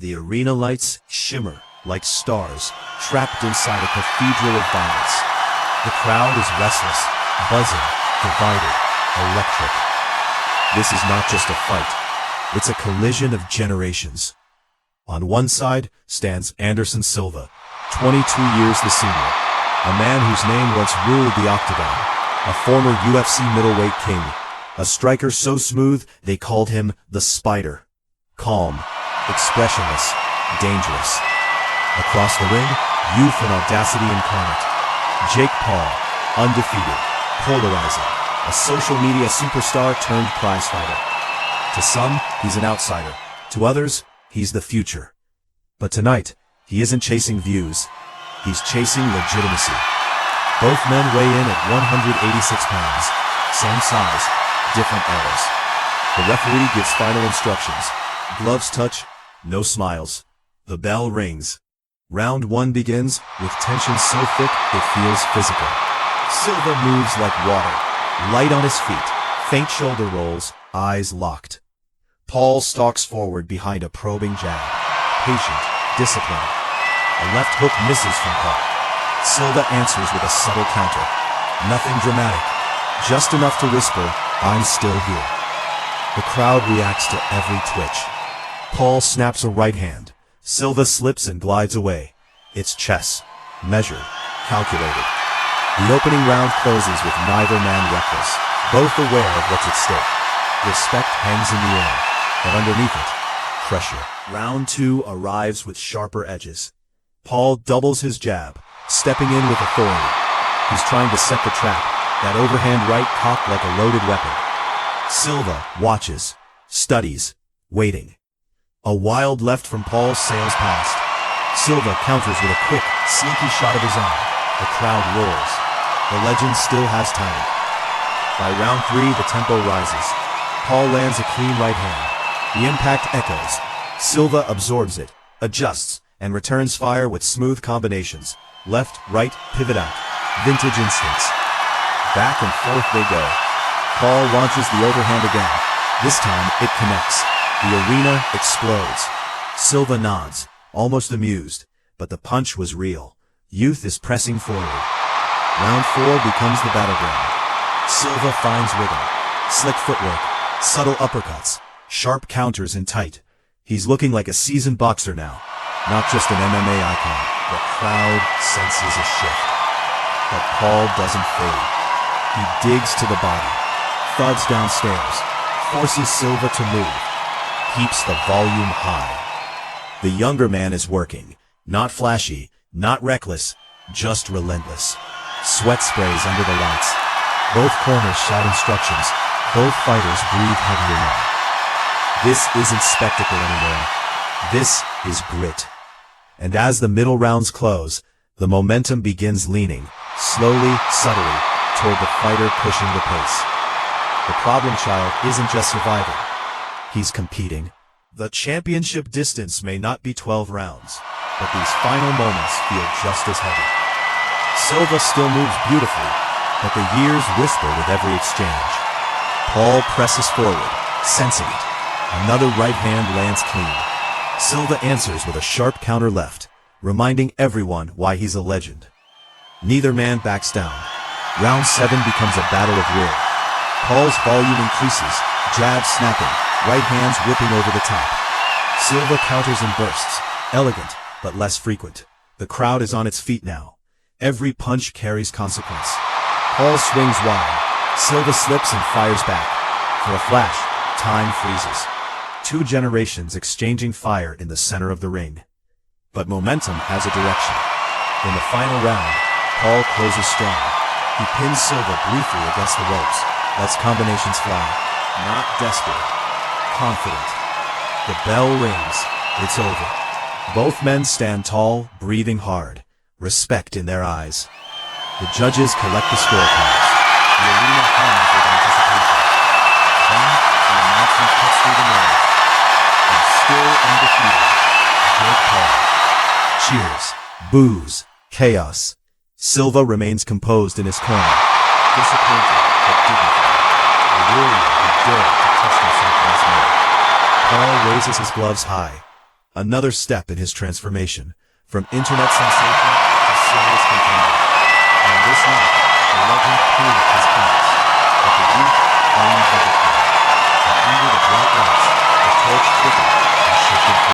The arena lights shimmer like stars trapped inside a cathedral of violence. The crowd is restless, buzzing, divided, electric. This is not just a fight. It's a collision of generations. On one side stands Anderson Silva, 22 years the senior, a man whose name once ruled the octagon, a former UFC middleweight king, a striker so smooth they called him the Spider. Calm, expressionless, dangerous. Across the ring, youth and audacity incarnate. Jake Paul, undefeated, polarizing, a social media superstar turned prizefighter. To some, he's an outsider. To others, he's the future. But tonight, he isn't chasing views. He's chasing legitimacy. Both men weigh in at 186 pounds. Same size, different eras. The referee gives final instructions. Gloves touch, no smiles. The bell rings. Round one begins with tension so thick it feels physical. Silva moves like water, light on his feet, faint shoulder rolls, eyes locked. Paul stalks forward behind a probing jab, patient, disciplined. A left hook misses from Paul. Silva answers with a subtle counter. Nothing dramatic, just enough to whisper, "I'm still here." The crowd reacts to every twitch. Paul snaps a right hand. Silva slips and glides away. It's chess, measured, calculated. The opening round closes with neither man reckless, both aware of what's at stake. Respect hangs in the air, but underneath it, pressure. Round two arrives with sharper edges. Paul doubles his jab, stepping in with authority. He's trying to set the trap, that overhand right cocked like a loaded weapon. Silva watches, studies, waiting. A wild left from Paul sails past. Silva counters with a quick, sneaky shot of his own. The crowd roars. The legend still has time. By round three, the tempo rises. Paul lands a clean right hand. The impact echoes. Silva absorbs it, adjusts, and returns fire with smooth combinations. Left, right, pivot out. Vintage instincts. Back and forth they go. Paul launches the overhand again. This time, it connects. The arena explodes. Silva nods, almost amused, but the punch was real. Youth is pressing forward. Round four becomes the battleground. Silva finds rhythm. Slick footwork, subtle uppercuts, sharp counters in tight. He's looking like a seasoned boxer now, not just an MMA icon. The crowd senses a shift. But Paul doesn't fade. He digs to the body, thuds downstairs, forces Silva to move. Keeps the volume high. The younger man is working. Not flashy, not reckless, just relentless. Sweat sprays under the lights. Both corners shout instructions. Both fighters breathe heavier now. This isn't spectacle anymore. This is grit. And as the middle rounds close, the momentum begins leaning, slowly, subtly, toward the fighter pushing the pace. The problem child isn't just surviving. He's competing. The championship distance may not be 12 rounds, but these final moments feel just as heavy. Silva still moves beautifully, but the years whisper with every exchange. Paul presses forward, sensing it. Another right hand lands clean. Silva answers with a sharp counter left, reminding everyone why he's a legend. Neither man backs down. Round 7 becomes a battle of will. Paul's volume increases, jabs snapping, right hands whipping over the top. Silva counters in bursts, elegant, but less frequent. The crowd is on its feet now. Every punch carries consequence. Paul swings wide. Silva slips and fires back. For a flash, time freezes. Two generations exchanging fire in the center of the ring. But momentum has a direction. In the final round, Paul closes strong. He pins Silva briefly against the ropes, lets combinations fly. Not desperate. Confident. The bell rings. It's over. Both men stand tall, breathing hard, respect in their eyes. The judges collect the scorecards. The arena hums with anticipation. Then, the announcement cuts through the noise. And still undefeated, Jake Paul. Cheers, boos, chaos. Silva remains composed in his corner. Disappointed, but dignified. A warrior who dared to test himself once more. Paul raises his gloves high. Another step in his transformation, from internet sensation